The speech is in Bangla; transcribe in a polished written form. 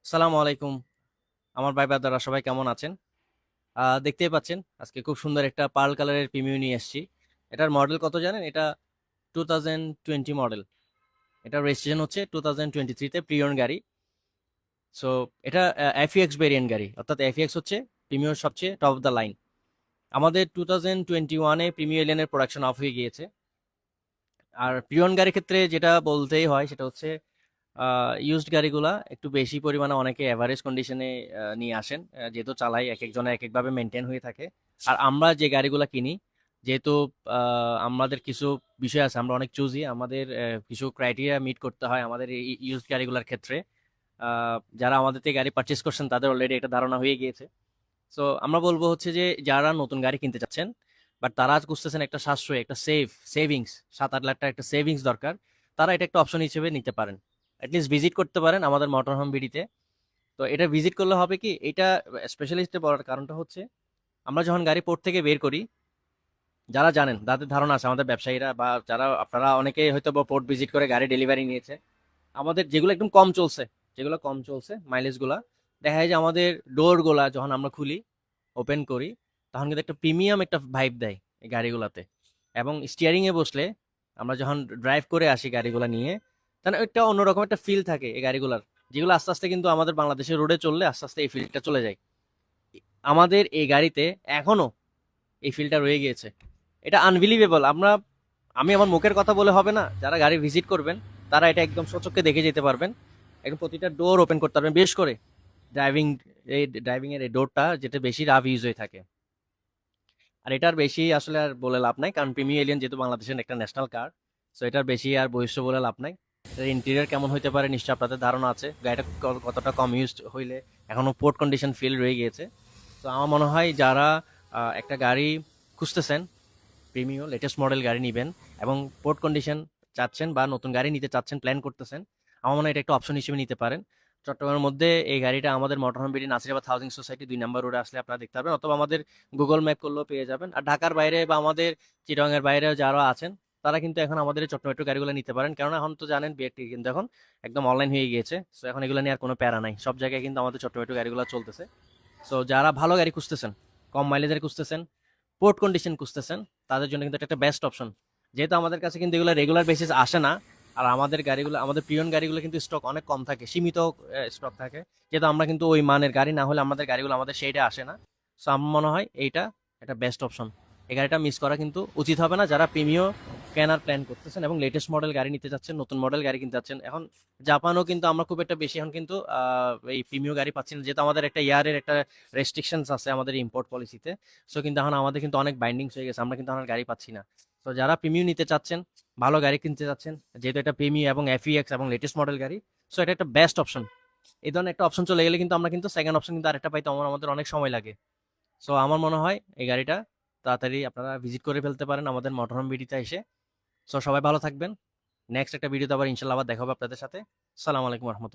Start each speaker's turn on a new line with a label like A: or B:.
A: সালামু আলাইকুম। আমার ভাই ব্রাদাররা সবাই কেমন আছেন? দেখতেই পাচ্ছেন আজকে খুব সুন্দর একটা পার্ল কালারের প্রিমিও নিয়ে এসেছি। এটার মডেল কত জানেন? এটা 2020 মডেল। এটা রেজিস্ট্রেশন হচ্ছে 2023 তে প্রিয়ন গাড়ি। সো এটা এফইএক্স ভেরিয়েন্ট গাড়ি, অর্থাৎ এফইএক্স হচ্ছে প্রিমিয়র সবচেয়ে টপ অফ দ্য লাইন। আমাদের 2021-এ প্রিমিও এলিয়নের প্রোডাকশন অফ হয়ে গিয়েছে। আর প্রিয়ন গাড়ির ক্ষেত্রে যেটা বলতেই হয় সেটা হচ্ছে ইউজড গাড়িগুলা একটু বেশি পরিমাণে অনেকে এভারেজ কন্ডিশনে নিয়ে আসেন, যেহেতু চালাই এক একজনের এক একভাবে মেনটেন হয়ে থাকে। আর আমরা যে গাড়িগুলা কিনি, যেহেতু আমাদের কিছু বিষয় আছে, আমরা অনেক চুজি, আমাদের কিছু ক্রাইটেরিয়া মিট করতে হয় আমাদের এই ইউজড গাড়িগুলোর ক্ষেত্রে। যারা আমাদের থেকে গাড়ি পারচেস করছেন তাদের অলরেডি একটা ধারণা হয়ে গিয়েছে। সো আমরা বলবো হচ্ছে যে যারা নতুন গাড়ি কিনতে চাচ্ছেন বাট তারা আজ খুঁজতেছেন একটা সাশ্রয়, একটা সেভিংস, 7-8 লাখ টাকা একটা সেভিংস দরকার, তারা এটা একটা অপশন হিসেবে নিতে পারেন। অ্যাটলিস্ট ভিজিট করতে পারেন আমাদের মোটর হোম বিডিতে। তো এটা ভিজিট করলে হবে কি, এটা স্পেশালিস্টে বলার কারণটা হচ্ছে আমরা যখন গাড়ি পোর্ট থেকে বের করি, যারা জানেন তাদের ধারণা আছে, আমাদের ব্যবসায়ীরা বা যারা আপনারা অনেকে হয়তো বা পোর্ট ভিজিট করে গাড়ি ডেলিভারি নিয়েছে, আমাদের যেগুলো একদম কম চলছে, যেগুলো কম চলছে মাইলেজ গুলা, দেখা যায় যে আমাদের ডোর গুলা যখন আমরা খুলি, ওপেন করি, তখন কিন্তু একটা প্রিমিয়াম একটা ভাইব দেয় এই গাড়িগুলাতে। এবং স্টিয়ারিং এ বসলে আমরা যখন ড্রাইভ করে আসি গাড়িগুলা নিয়ে, তাহলে একটা অন্যরকম একটা ফিল থাকে এই গাড়িগুলার, যেগুলো আস্তে আস্তে কিন্তু আমাদের বাংলাদেশের রোডে চললে আস্তে আস্তে এই ফিলটা চলে যায়। আমাদের এই গাড়িতে এখনো এই ফিলটা রয়ে গিয়েছে। এটা আনবিলিভেবল। আমি আমার মুখের কথা বলে হবে না, যারা গাড়ি ভিজিট করবেন তারা এটা একদম সচক্ষে দেখে যেতে পারবেন। একদম প্রতিটা ডোর ওপেন করতে পারবেন, বেশ করে ড্রাইভিং, এই ড্রাইভিং এর এই ডোরটা যেটা বেশি রাফ ইউজ হয়ে থাকে। আর এটার বেশি আসলে আর বলে লাভ নাই, কারণ প্রিমিয়ার এলিয়ন যেহেতু বাংলাদেশের একটা ন্যাশনাল কার, সো এটার বেশি আর বৈশ্য বলে লাভ নাই। এটার ইন্টেরিয়র কেমন হইতে পারে নিশ্চয়ই আপনাদের ধারণা আছে, গাড়িটা কতটা কম ইউজ হইলে এখনো পোর্ট কন্ডিশন ফিল রয়ে গিয়েছে। তো আমার মনে হয় যারা একটা গাড়ি খুঁজতেছেন, প্রিমিও লেটেস্ট মডেল গাড়ি নিবেন এবং পোর্ট কন্ডিশন চাচ্ছেন বা নতুন গাড়ি নিতে চাচ্ছেন, প্ল্যান করতেছেন, আমার মনে হয় এটা একটা অপশন হিসেবে নিতে পারেন। চট্টগ্রামের মধ্যে এই গাড়িটা আমাদের মোটরহোম বিডি নাসিরাবাদ হাউজিং সোসাইটি 2 নম্বর রোডে আসলে আপনারা দেখতে পাবেন, অথবা আমাদের গুগল ম্যাপ করলেও পেয়ে যাবেন। আর ঢাকার বাইরে বা আমাদের চিটাগাংয়ের বাইরে যারা আছেন, তারা কিন্তু এখন আমাদের এই চট্টগ্রাম মেট্রো গাড়িগুলো নিতে পারেন, কারণ এখন তো জানেন বিএটি কিন্তু এখন একদম অনলাইন হয়ে গিয়েছে। সো এখন এগুলো নিয়ে আর কোনো প্যারা নাই, সব জায়গায় কিন্তু আমাদের চট্টগ্রাম মেট্রো গাড়িগুলো চলতেছে। সো যারা ভালো গাড়ি খুঁজতেছেন, কম মাইলেজের খুঁজতেছেন, পোর্ট কন্ডিশন খুঁজতেছেন, তাদের জন্য কিন্তু এটা একটা বেস্ট অপশন। যেহেতু আমাদের কাছে কিন্তু এগুলো রেগুলার বেসিস আসে না, আর আমাদের গাড়িগুলো, আমাদের প্রিয়ন গাড়িগুলো কিন্তু স্টক অনেক কম থাকে, সীমিত স্টক থাকে। যেহেতু আমরা কিন্তু ওই মানের গাড়ি না হলে আমাদের গাড়িগুলো আমাদের সেইটা আসে না। সো আমার মনে হয় এইটা একটা বেস্ট অপশন। এই গাড়িটা মিস করা কিন্তু উচিত হবে না, যারা প্রিমিয় কেনার প্ল্যান করতেছেন এবং লেটেস্ট মডেল গাড়ি নিতে যাচ্ছেন, নতুন মডেল গাড়ি কিনতে যাচ্ছেন। এখন জাপানও কিন্তু আমরা খুব একটা বেশি এখন কিন্তু এই প্রিমিয় গাড়ি পাচ্ছি না, যেহেতু আমাদের একটা ইয়ারের একটা রেস্ট্রিকশনস আছে আমাদের ইম্পোর্ট পলিসিতে। সো কিন্তু এখন আমাদের কিন্তু অনেক বাইন্ডিংস হয়ে গেছে, আমরা কিন্তু এখন আর গাড়ি পাচ্ছি না। তো যারা প্রিমিও নিতে চাচ্ছেন, ভালো গাড়ি কিনতে চাচ্ছেন, যেহেতু এটা প্রিমিও এবং এফইএক্স এবং লেটেস্ট মডেল গাড়ি, সো এটা একটা বেস্ট অপশন। এই ধরনের একটা অপশন চলে গেলে কিন্তু আমরা কিন্তু সেকেন্ড অপশন কিন্তু আরেকটা পাইতে আমাদের অনেক সময় লাগে। সো আমার মনে হয় এই গাড়িটা তাড়াতাড়ি আপনারা ভিজিট করে ফেলতে পারেন আমাদের মোটরহোম বিডিতে এসে। সো সবাই ভালো থাকবেন। নেক্সট একটা ভিডিওতে আবার ইনশাল্লাহ আবার দেখা হবে আপনাদের সাথে। সালাম আলাইকুম রহমতুল্লাহ।